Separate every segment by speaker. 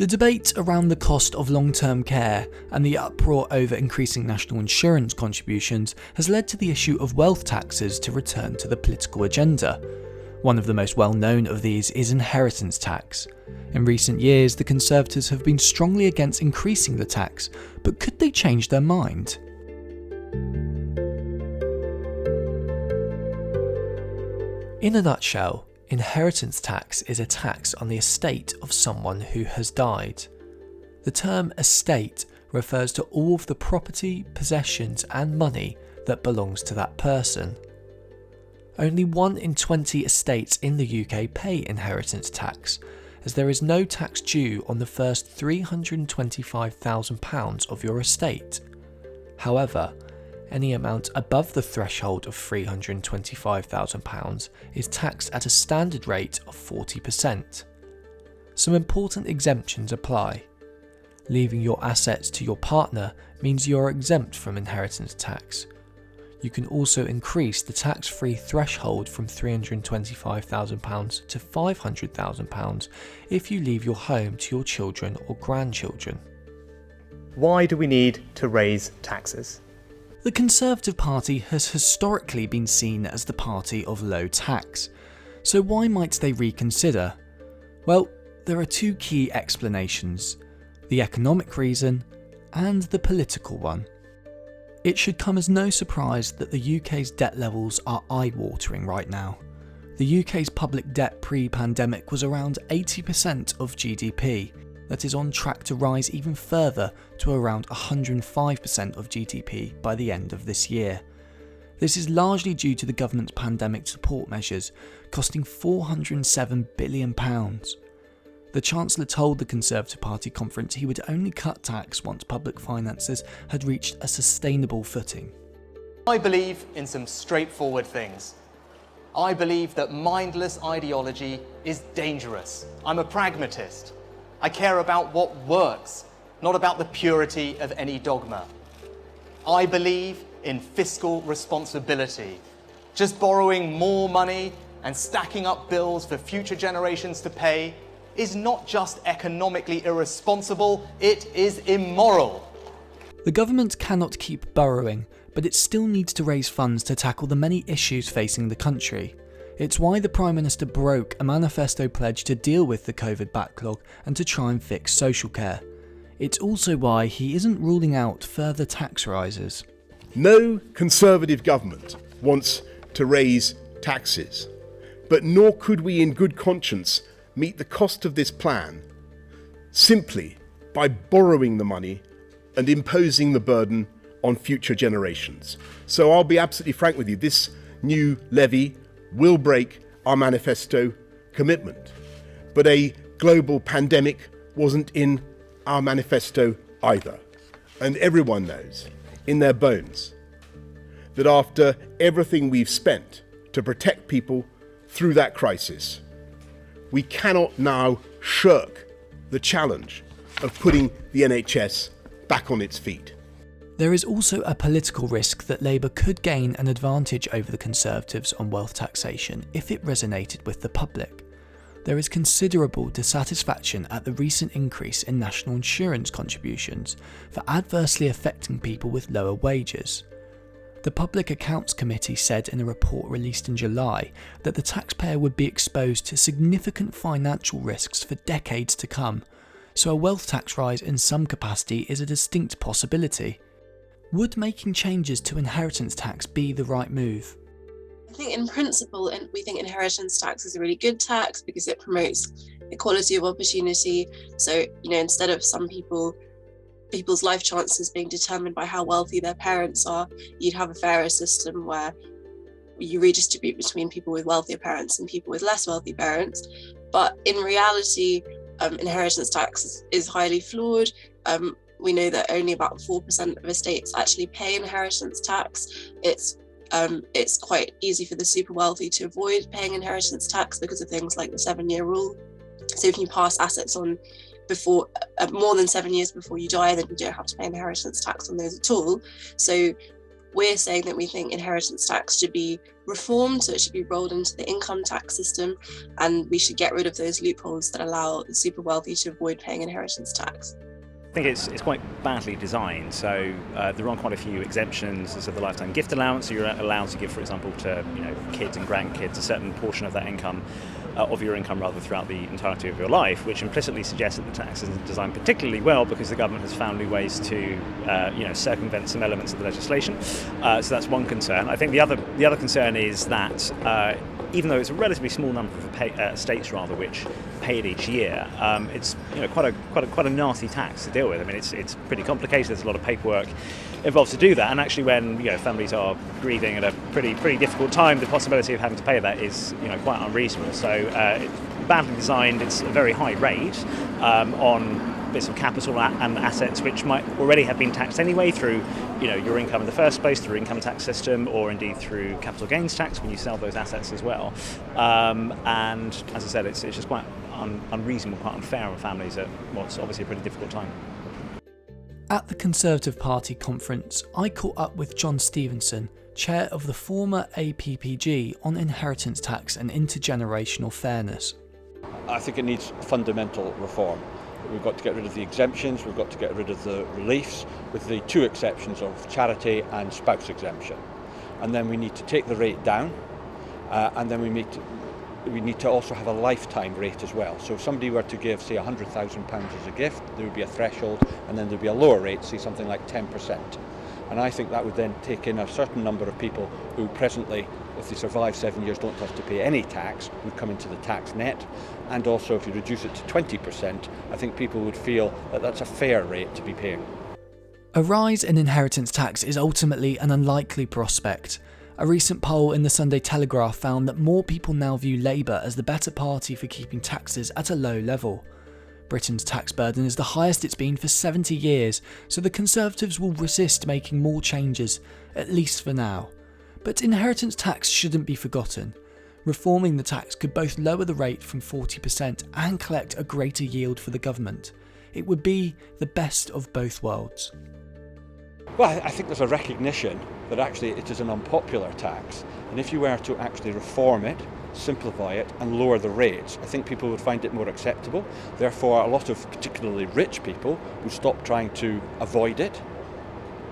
Speaker 1: The debate around the cost of long-term care and the uproar over increasing national insurance contributions has led to the issue of wealth taxes to return to the political agenda. One of the most well-known of these is inheritance tax. In recent years, the Conservatives have been strongly against increasing the tax, but could they change their mind? In a nutshell, inheritance tax is a tax on the estate of someone who has died. The term estate refers to all of the property, possessions and money that belongs to that person. Only 1 in 20 estates in the UK pay inheritance tax, as there is no tax due on the first £325,000 of your estate. However, any amount above the threshold of £325,000 is taxed at a standard rate of 40%. Some important exemptions apply. Leaving your assets to your partner means you are exempt from inheritance tax. You can also increase the tax-free threshold from £325,000 to £500,000 if you leave your home to your children or grandchildren.
Speaker 2: Why do we need to raise taxes?
Speaker 1: The Conservative Party has historically been seen as the party of low tax, so why might they reconsider? Well, there are 2 key explanations: the economic reason and the political one. It should come as no surprise that the UK's debt levels are eye-watering right now. The UK's public debt pre-pandemic was around 80% of GDP. That is on track to rise even further to around 105% of GDP by the end of this year. This is largely due to the government's pandemic support measures, costing £407 billion. The Chancellor told the Conservative Party conference he would only cut tax once public finances had reached a sustainable footing.
Speaker 2: I believe in some straightforward things. I believe that mindless ideology is dangerous. I'm a pragmatist. I care about what works, not about the purity of any dogma. I believe in fiscal responsibility. Just borrowing more money and stacking up bills for future generations to pay is not just economically irresponsible, it is immoral.
Speaker 1: The government cannot keep borrowing, but it still needs to raise funds to tackle the many issues facing the country. It's why the Prime Minister broke a manifesto pledge to deal with the COVID backlog and to try and fix social care. It's also why he isn't ruling out further tax rises.
Speaker 3: No Conservative government wants to raise taxes, but nor could we in good conscience meet the cost of this plan simply by borrowing the money and imposing the burden on future generations. So I'll be absolutely frank with you, this new levy will break our manifesto commitment. But a global pandemic wasn't in our manifesto either. And everyone knows in their bones that after everything we've spent to protect people through that crisis, we cannot now shirk the challenge of putting the NHS back on its feet.
Speaker 1: There is also a political risk that Labour could gain an advantage over the Conservatives on wealth taxation if it resonated with the public. There is considerable dissatisfaction at the recent increase in national insurance contributions for adversely affecting people with lower wages. The Public Accounts Committee said in a report released in July that the taxpayer would be exposed to significant financial risks for decades to come, so a wealth tax rise in some capacity is a distinct possibility. Would making changes to inheritance tax be the right move?
Speaker 4: I think in principle, and we think inheritance tax is a really good tax because it promotes equality of opportunity. So, instead of some people's life chances being determined by how wealthy their parents are, you'd have a fairer system where you redistribute between people with wealthier parents and people with less wealthy parents. But in reality, inheritance tax is highly flawed. We know that only about 4% of estates actually pay inheritance tax. It's quite easy for the super wealthy to avoid paying inheritance tax because of things like the 7-year rule. So if you pass assets on before more than 7 years before you die, then you don't have to pay inheritance tax on those at all. So we're saying that we think inheritance tax should be reformed, so it should be rolled into the income tax system, and we should get rid of those loopholes that allow the super wealthy to avoid paying inheritance tax.
Speaker 5: I think it's quite badly designed. So there are quite a few exemptions. There's the lifetime gift allowance. So you're allowed to give, for example, to kids and grandkids a certain portion of that income, of your income rather, throughout the entirety of your life, which implicitly suggests that the tax isn't designed particularly well because the government has found new ways to circumvent some elements of the legislation. So that's one concern. I think the other concern is that even though it's a relatively small number of states which pay it each year, it's quite a nasty tax to deal with. I mean, it's pretty complicated. There's a lot of paperwork involved to do that, and actually, when families are grieving at a pretty difficult time, the possibility of having to pay that is quite unreasonable. So it's badly designed. It's a very high rate on bits of capital and assets which might already have been taxed anyway through your income in the first place, through income tax system, or indeed through capital gains tax when you sell those assets as well. And as I said, it's just quite unreasonable, quite unfair on families at what's obviously a pretty difficult time.
Speaker 1: At the Conservative Party conference, I caught up with John Stevenson, chair of the former APPG, on inheritance tax and intergenerational fairness.
Speaker 6: I think it needs fundamental reform. We've got to get rid of the exemptions, we've got to get rid of the reliefs, with the two exceptions of charity and spouse exemption. And then we need to take the rate down, and then we need to also have a lifetime rate as well. So if somebody were to give, say, £100,000 as a gift, there would be a threshold, and then there'd be a lower rate, say something like 10%. And I think that would then take in a certain number of people who presently, if they survive 7 years, don't have to pay any tax, would come into the tax net. And also, if you reduce it to 20%, I think people would feel that that's a fair rate to be paying.
Speaker 1: A rise in inheritance tax is ultimately an unlikely prospect. A recent poll in the Sunday Telegraph found that more people now view Labour as the better party for keeping taxes at a low level. Britain's tax burden is the highest it's been for 70 years, so the Conservatives will resist making more changes, at least for now. But inheritance tax shouldn't be forgotten. Reforming the tax could both lower the rate from 40% and collect a greater yield for the government. It would be the best of both worlds.
Speaker 6: Well, I think there's a recognition that actually it is an unpopular tax, and if you were to actually reform it, simplify it and lower the rates, I think people would find it more acceptable. Therefore, a lot of particularly rich people would stop trying to avoid it.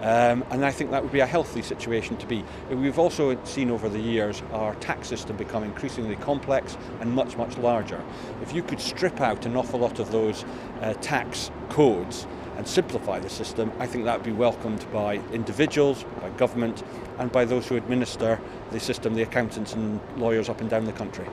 Speaker 6: And I think that would be a healthy situation to be. We've also seen over the years our tax system become increasingly complex and much larger. If you could strip out an awful lot of those tax codes and simplify the system, I think that would be welcomed by individuals, by government, and by those who administer the system, the accountants and lawyers up and down the country.